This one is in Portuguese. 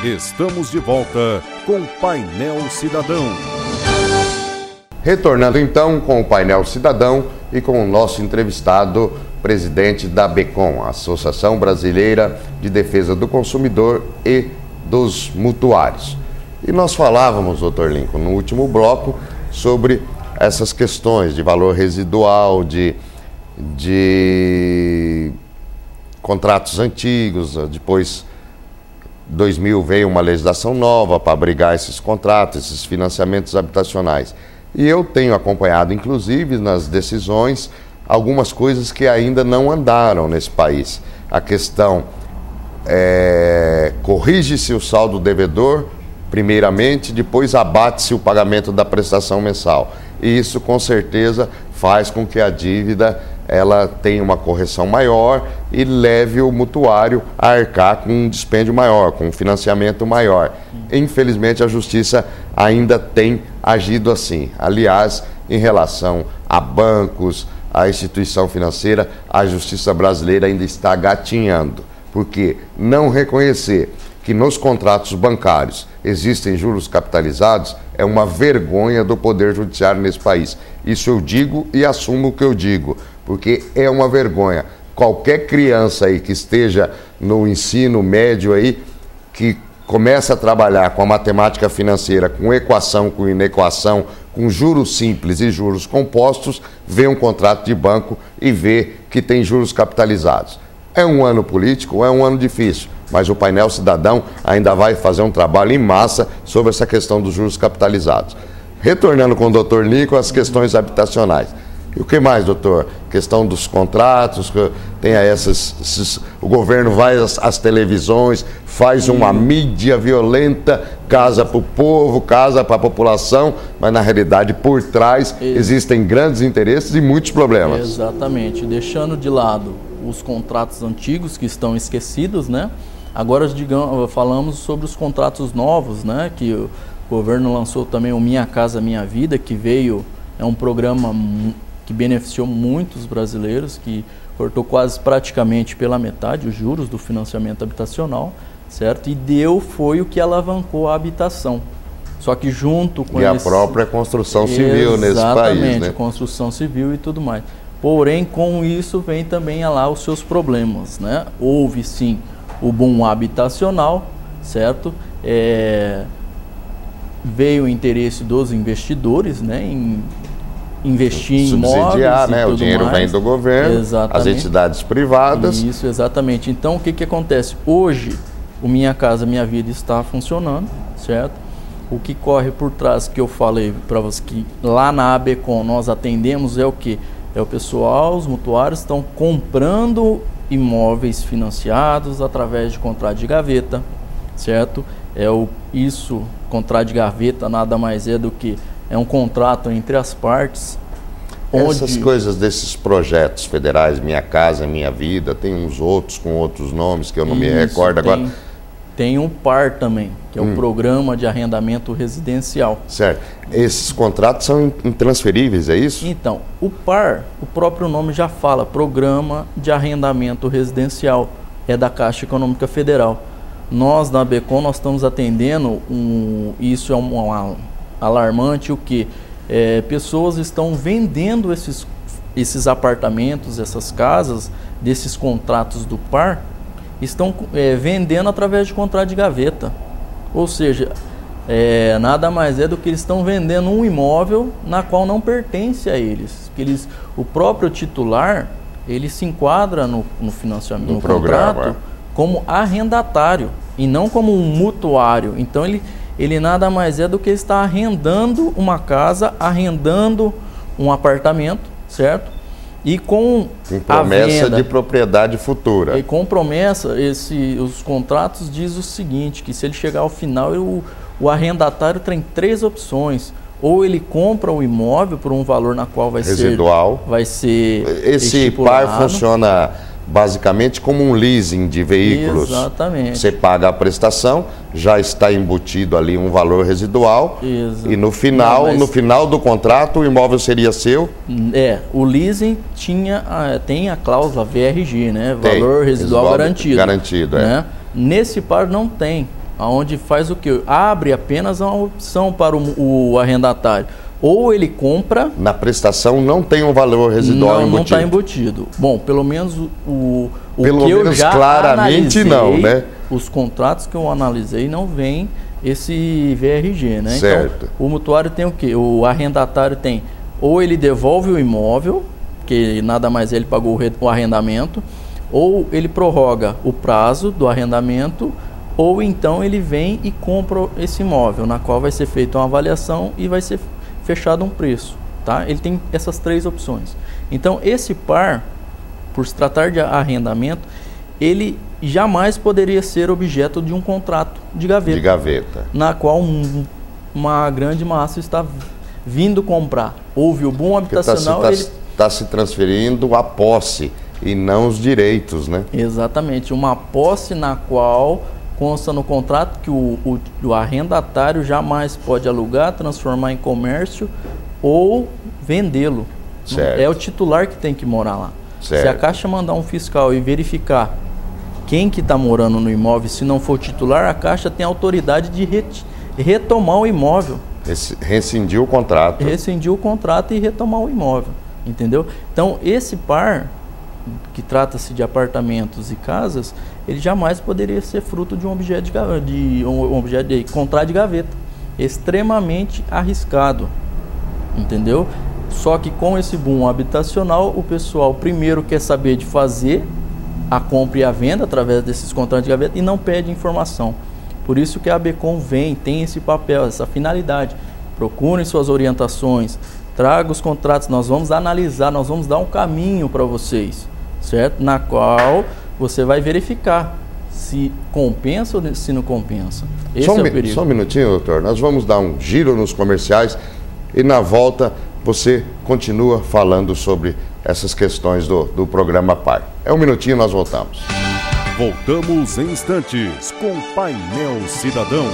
Estamos de volta com Painel Cidadão. Retornando então com o Painel Cidadão e com o nosso entrevistado, presidente da ABECOM, Associação Brasileira de Defesa do Consumidor e dos Mutuários. E nós falávamos, doutor Lincoln, no último bloco, sobre essas questões de valor residual, de contratos antigos. Depois, 2000, veio uma legislação nova para abrigar esses contratos, esses financiamentos habitacionais. E eu tenho acompanhado, inclusive, nas decisões, algumas coisas que ainda não andaram nesse país. A questão corrige-se o saldo devedor, primeiramente, depois abate-se o pagamento da prestação mensal. E isso, com certeza, faz com que a dívida ela tenha uma correção maior e leve o mutuário a arcar com um dispêndio maior, com um financiamento maior. Infelizmente, a Justiça ainda tem agido assim. Aliás, em relação a bancos, a instituição financeira, a Justiça brasileira ainda está gatinhando, porque não reconhecer que nos contratos bancários existem juros capitalizados é uma vergonha do Poder Judiciário nesse país. Isso eu digo e assumo o que eu digo, porque é uma vergonha. Qualquer criança aí que esteja no ensino médio aí, que começa a trabalhar com a matemática financeira, com equação, com inequação, com juros simples e juros compostos, vê um contrato de banco e vê que tem juros capitalizados. É um ano político, é um ano difícil, mas o Painel Cidadão ainda vai fazer um trabalho em massa sobre essa questão dos juros capitalizados. Retornando com o doutor Lincoln, as questões habitacionais. E o que mais, doutor? Questão dos contratos, tem o governo vai às televisões, faz uma mídia violenta, casa para o povo, casa para a população, mas na realidade por trás existem grandes interesses e muitos problemas. Exatamente, deixando de lado os contratos antigos que estão esquecidos, né? Agora falamos sobre os contratos novos, né? Que o governo lançou também o Minha Casa Minha Vida, que é um programa que beneficiou muitos brasileiros, que cortou quase praticamente pela metade os juros do financiamento habitacional, certo? E foi o que alavancou a habitação. Só que junto com a própria construção civil nesse país, né? Exatamente, construção civil e tudo mais. Porém, com isso vem também lá os seus problemas, né? Houve sim o boom habitacional, certo? Veio o interesse dos investidores, né? Em investir em imóveis, subsidiar, né? O dinheiro vem do governo, as entidades privadas. Isso, exatamente. Então, o que acontece? Hoje, o Minha Casa Minha Vida está funcionando, certo? O que corre por trás, que eu falei para você, que lá na ABECOM nós atendemos é o quê? É o pessoal, os mutuários estão comprando imóveis financiados através de contrato de gaveta, certo? Contrato de gaveta nada mais é do que um contrato entre as partes. Essas coisas desses projetos federais, Minha Casa Minha Vida, tem uns outros com outros nomes que eu não me recordo agora. Tem um PAR também, que é o Programa de Arrendamento Residencial. Certo. Esses contratos são intransferíveis, é isso? Então, o PAR, o próprio nome já fala, Programa de Arrendamento Residencial, é da Caixa Econômica Federal. Nós, na ABECOM, nós estamos atendendo, isso é um alarmante, o que? Pessoas estão vendendo esses apartamentos, essas casas, desses contratos do PAR, estão vendendo através de contrato de gaveta. Ou seja, nada mais é do que eles estão vendendo um imóvel na qual não pertence a eles. O próprio titular, ele se enquadra no financiamento, no contrato, como arrendatário e não como um mutuário. Então ele nada mais é do que está arrendando uma casa, arrendando um apartamento, certo? E com promessa de propriedade futura. E com promessa, os contratos diz o seguinte, que se ele chegar ao final, o arrendatário tem 3 opções. Ou ele compra o imóvel por um valor na qual vai residual. ser Esse estipulado. PAR funciona basicamente como um leasing de veículos. Exatamente. Você paga a prestação, já está embutido ali um valor residual. Exato. E no final do contrato o imóvel seria seu? O leasing tem a cláusula VRG, né? Valor residual garantido. Garantido, né? Nesse PAR não tem. onde faz o quê? Abre apenas uma opção para o arrendatário. Ou ele compra... Na prestação não tem um valor residual embutido. Não está embutido. Bom, pelo menos pelo que eu menos já claramente analisei, não, né? Os contratos que eu analisei não vem esse VRG, né? Certo. Então, o mutuário tem o quê? O arrendatário tem, ou ele devolve o imóvel, que nada mais ele pagou o arrendamento, ou ele prorroga o prazo do arrendamento, ou então ele vem e compra esse imóvel, na qual vai ser feita uma avaliação e vai ser fechado um preço, tá? Ele tem essas 3 opções. Então, esse par, por se tratar de arrendamento, ele jamais poderia ser objeto de um contrato de gaveta. Na qual uma grande massa está vindo comprar. Houve o boom habitacional... Está se transferindo a posse e não os direitos, né? Exatamente. Uma posse na qual consta no contrato que o arrendatário jamais pode alugar, transformar em comércio ou vendê-lo. Certo. É o titular que tem que morar lá. Certo. Se a Caixa mandar um fiscal e verificar quem que está morando no imóvel, se não for titular, a Caixa tem autoridade de retomar o imóvel. Rescindir o contrato. Rescindir o contrato e retomar o imóvel. Entendeu? Então, esse par, que trata-se de apartamentos e casas, ele jamais poderia ser fruto de um objeto de contrato de gaveta. Extremamente arriscado. Entendeu? Só que com esse boom habitacional, o pessoal primeiro quer saber de fazer a compra e a venda através desses contratos de gaveta e não pede informação. Por isso que a ABECOM tem esse papel, essa finalidade. Procurem suas orientações, traga os contratos, nós vamos analisar, nós vamos dar um caminho para vocês, certo? Na qual você vai verificar se compensa ou se não compensa. Esse é o perigo. Só um minutinho, doutor. Nós vamos dar um giro nos comerciais e na volta você continua falando sobre essas questões do programa Par. É um minutinho, nós voltamos. Voltamos em instantes com Painel Cidadão.